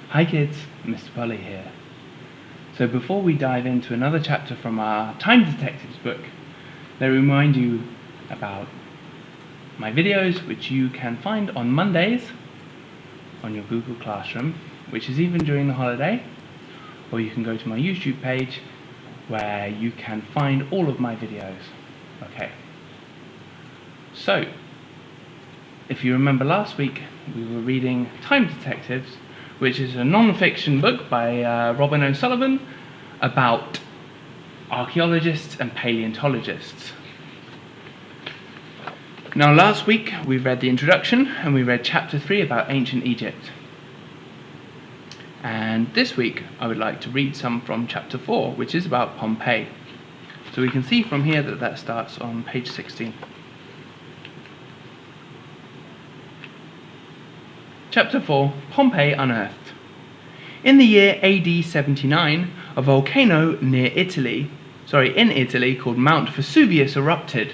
Hi kids, Mr. Polley here. So before we dive into another chapter from our Time Detectives book, let me remind you about my videos, which you can find on Mondays on your Google Classroom, which is even during the holiday, or you can go to my YouTube page where you can find all of my videos. Okay. So, if you remember last week, we were reading Time Detectives, which is a non-fiction book by Robin O'Sullivan about archaeologists and paleontologists. Now last week we read the introduction and we read chapter 3 about ancient Egypt. And this week I would like to read some from chapter 4, which is about Pompeii. So we can see from here that starts on page 16. Chapter 4, Pompeii Unearthed. In the year AD 79, a volcano in Italy called Mount Vesuvius erupted.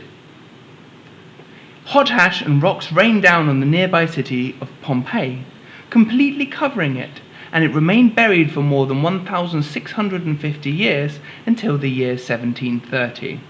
Hot ash and rocks rained down on the nearby city of Pompeii, completely covering it, and it remained buried for more than 1,650 years until the year 1730.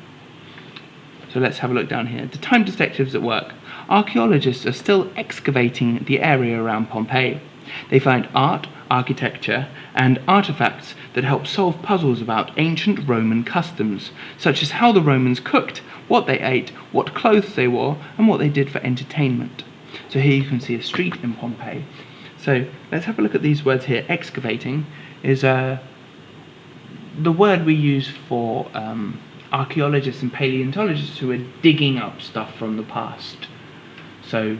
So let's have a look down here. The Time Detectives at work. Archaeologists are still excavating the area around Pompeii. They find art, architecture, and artifacts that help solve puzzles about ancient Roman customs, such as how the Romans cooked, what they ate, what clothes they wore, and what they did for entertainment. So here you can see a street in Pompeii. So let's have a look at these words here. Excavating is the word we use for archaeologists and paleontologists who are digging up stuff from the past. So,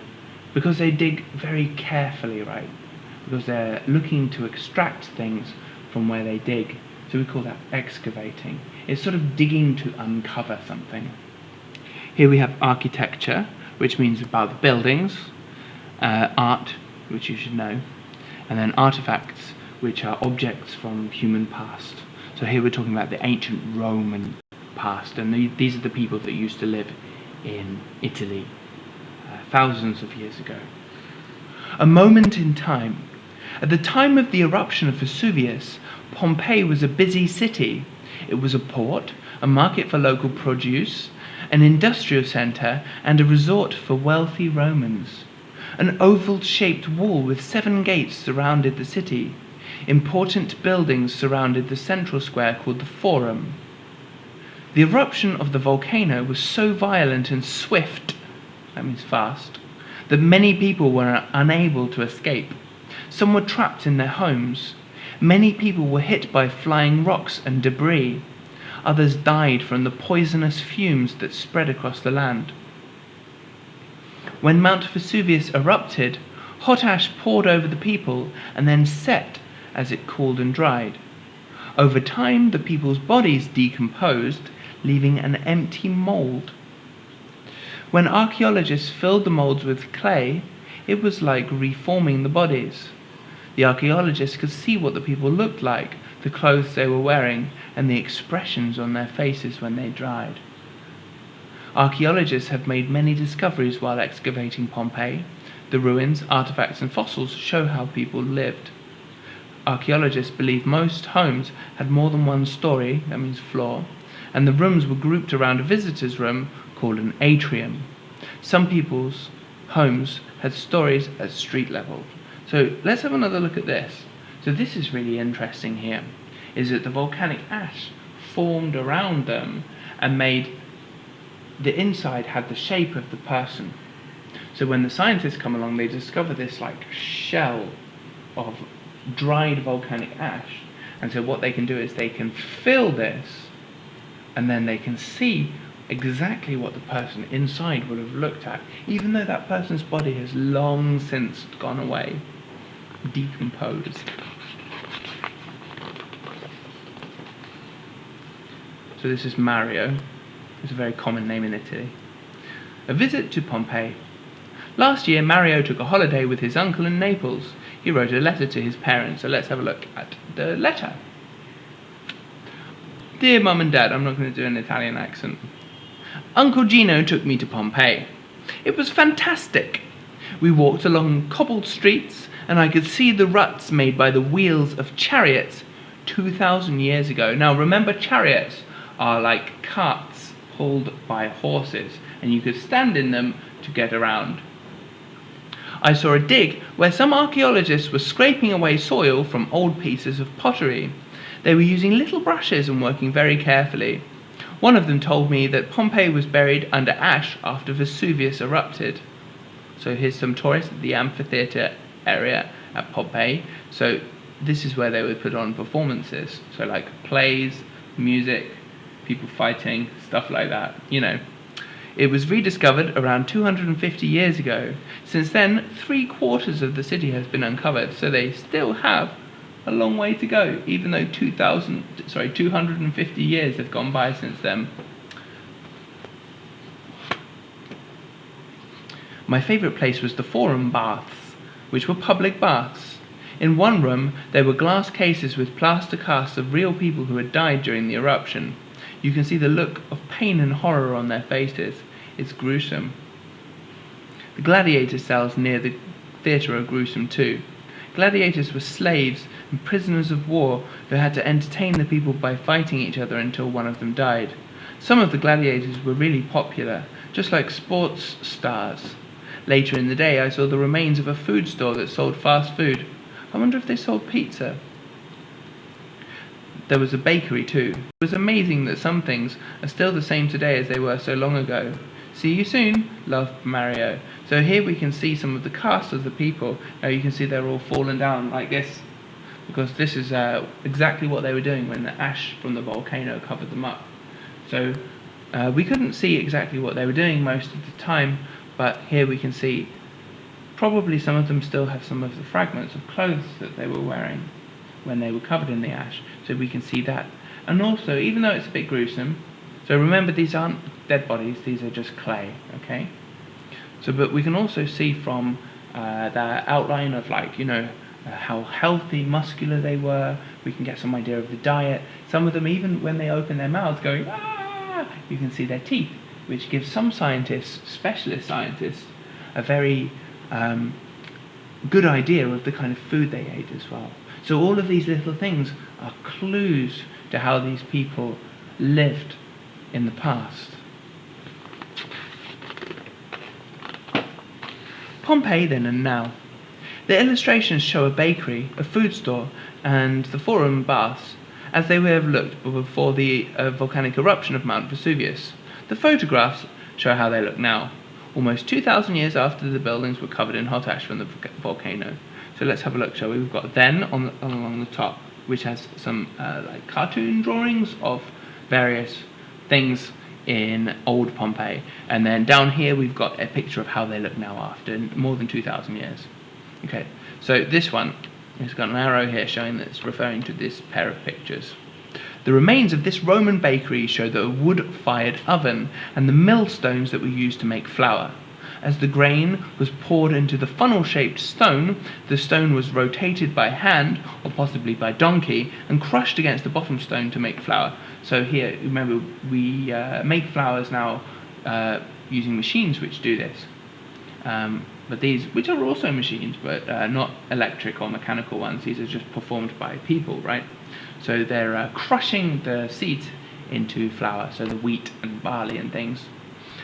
because they dig very carefully, right? Because they're looking to extract things from where they dig. So we call that excavating. It's sort of digging to uncover something. Here we have architecture, which means about the buildings, art, which you should know, and then artifacts, which are objects from human past. So here we're talking about the ancient Roman past, and these are the people that used to live in Italy thousands of years ago. A moment in time. At the time of the eruption of Vesuvius, Pompeii was a busy city. It was a port, a market for local produce, an industrial centre, and a resort for wealthy Romans. An oval-shaped wall with 7 gates surrounded the city. Important buildings surrounded the central square called the Forum. The eruption of the volcano was so violent and swift, that means fast, that many people were unable to escape. Some were trapped in their homes. Many people were hit by flying rocks and debris. Others died from the poisonous fumes that spread across the land. When Mount Vesuvius erupted, hot ash poured over the people and then set as it cooled and dried. Over time, the people's bodies decomposed, leaving an empty mold. When archaeologists filled the molds with clay, it was like reforming the bodies. The archaeologists could see what the people looked like, the clothes they were wearing, and the expressions on their faces when they dried. Archaeologists have made many discoveries while excavating Pompeii. The ruins, artifacts, and fossils show how people lived. Archaeologists believe most homes had more than one story, that means floor, and the rooms were grouped around a visitor's room called an atrium. Some people's homes had stories at street level. So let's have another look at this. So this is really interesting here, is that the volcanic ash formed around them and made the inside had the shape of the person. So when the scientists come along, they discover this like shell of dried volcanic ash. And so what they can do is they can fill this, and then they can see exactly what the person inside would have looked at, even though that person's body has long since gone away, decomposed. So this is Mario. It's a very common name in Italy. A visit to Pompeii. Last year, Mario took a holiday with his uncle in Naples. He wrote a letter to his parents, so let's have a look at the letter. Dear Mum and Dad, I'm not going to do an Italian accent. Uncle Gino took me to Pompeii. It was fantastic. We walked along cobbled streets and I could see the ruts made by the wheels of chariots 2,000 years ago. Now remember, chariots are like carts pulled by horses, and you could stand in them to get around. I saw a dig where some archaeologists were scraping away soil from old pieces of pottery. They were using little brushes and working very carefully. One of them told me that Pompeii was buried under ash after Vesuvius erupted. So here's some tourists at the amphitheatre area at Pompeii. So this is where they would put on performances. So like plays, music, people fighting, stuff like that, you know. It was rediscovered around 250 years ago. Since then, 3/4 of the city has been uncovered, so they still have a long way to go, even though 250 years have gone by since then. My favourite place was the Forum baths, which were public baths. In one room, there were glass cases with plaster casts of real people who had died during the eruption. You can see the look of pain and horror on their faces. It's gruesome. The gladiator cells near the theatre are gruesome too. Gladiators were slaves and prisoners of war who had to entertain the people by fighting each other until one of them died. Some of the gladiators were really popular, just like sports stars. Later in the day, I saw the remains of a food store that sold fast food. I wonder if they sold pizza. There was a bakery too. It was amazing that some things are still the same today as they were so long ago. See you soon, love, Mario. So here we can see some of the casts of the people. Now you can see they're all fallen down like this, because this is exactly what they were doing when the ash from the volcano covered them up. So we couldn't see exactly what they were doing most of the time, but here we can see probably some of them still have some of the fragments of clothes that they were wearing when they were covered in the ash, so we can see that. And also, even though it's a bit gruesome, so remember these aren't dead bodies, these are just clay, okay? So, but we can also see from the outline of, like, you know, how healthy, muscular they were. We can get some idea of the diet. Some of them, even when they open their mouths going, ah, you can see their teeth, which gives some scientists, specialist scientists, a very good idea of the kind of food they ate as well. So all of these little things are clues to how these people lived in the past. Pompeii then and now. The illustrations show a bakery, a food store, and the Forum baths as they would have looked before the volcanic eruption of Mount Vesuvius. The photographs show how they look now, almost 2,000 years after the buildings were covered in hot ash from the volcano. So let's have a look, shall we? We've got then along the top, which has some like cartoon drawings of various things in old Pompeii, and then down here we've got a picture of how they look now after more than 2,000 years. Okay, so this one has got an arrow here showing that it's referring to this pair of pictures. The remains of this Roman bakery show the wood-fired oven and the millstones that were used to make flour. As the grain was poured into the funnel-shaped stone, the stone was rotated by hand, or possibly by donkey, and crushed against the bottom stone to make flour. So here, remember, we make flours now using machines which do this. But these, which are also machines, but not electric or mechanical ones, these are just performed by people, right? So they're crushing the seeds into flour, so the wheat and barley and things.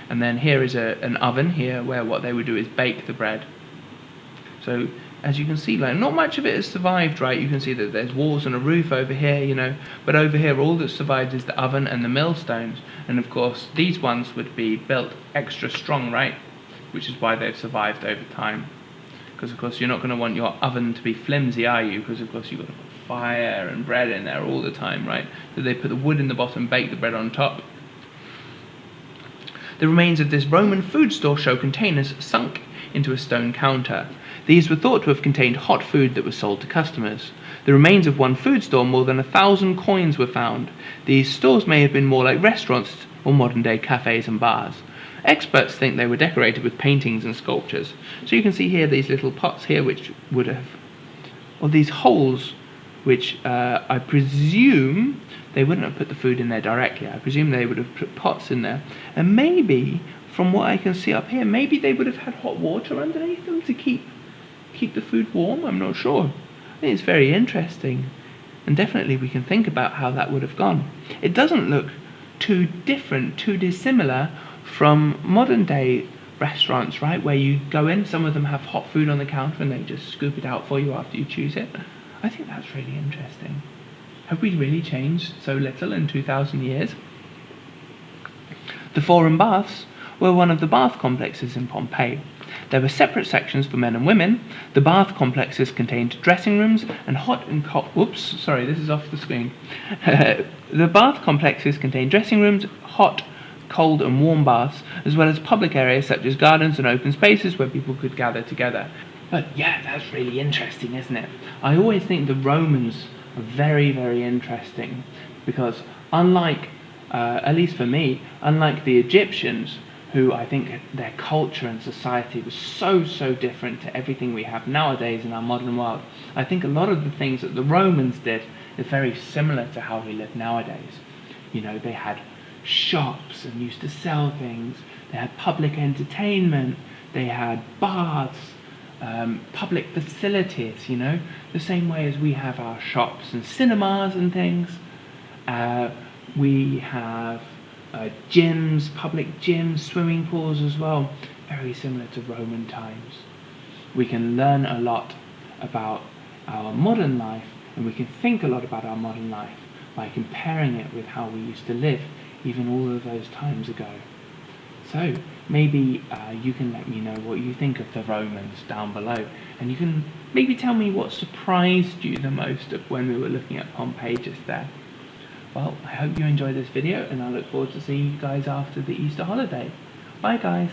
And then here is an oven here where what they would do is bake the bread. So as you can see, like, not much of it has survived, right? You can see that there's walls and a roof over here, you know, but over here all that's survived is the oven and the millstones. And of course these ones would be built extra strong, right? Which is why they've survived over time. Because of course you're not going to want your oven to be flimsy, are you? Because of course you've got to put fire and bread in there all the time, right? So they put the wood in the bottom, bake the bread on top. The remains of this Roman food store show containers sunk into a stone counter. These were thought to have contained hot food that was sold to customers. The remains of one food store, more than 1,000 coins were found. These stores may have been more like restaurants or modern-day cafes and bars. Experts think they were decorated with paintings and sculptures. So you can see here these little pots here which would have, or these holes which I presume they wouldn't have put the food in there directly. I presume they would have put pots in there. And maybe, from what I can see up here, maybe they would have had hot water underneath them to keep keep the food warm? I'm not sure. I think it's very interesting, and definitely we can think about how that would have gone. It doesn't look too different, too dissimilar from modern day restaurants, right, where you go in, some of them have hot food on the counter and they just scoop it out for you after you choose it. I think that's really interesting. Have we really changed so little in 2,000 years? The forum baths were one of the bath complexes in Pompeii. There were separate sections for men and women. The bath complexes contained dressing rooms and hot and cold... Whoops, sorry, this is off the screen. The bath complexes contained dressing rooms, hot, cold and warm baths, as well as public areas such as gardens and open spaces where people could gather together. But yeah, that's really interesting, isn't it? I always think the Romans are very, very interesting because unlike, at least for me, unlike the Egyptians, who I think their culture and society was so different to everything we have nowadays in our modern world, I think a lot of the things that the Romans did are very similar to how we live nowadays. You know, they had shops and used to sell things, they had public entertainment, they had baths, public facilities, you know, the same way as we have our shops and cinemas and things. We have gyms, public gyms, swimming pools as well, very similar to Roman times. We can learn a lot about our modern life, and we can think a lot about our modern life by comparing it with how we used to live even all of those times ago. So maybe you can let me know what you think of the Romans down below, and you can maybe tell me what surprised you the most of when we were looking at Pompeii just there. Well, I hope you enjoyed this video, and I look forward to seeing you guys after the Easter holiday. Bye guys!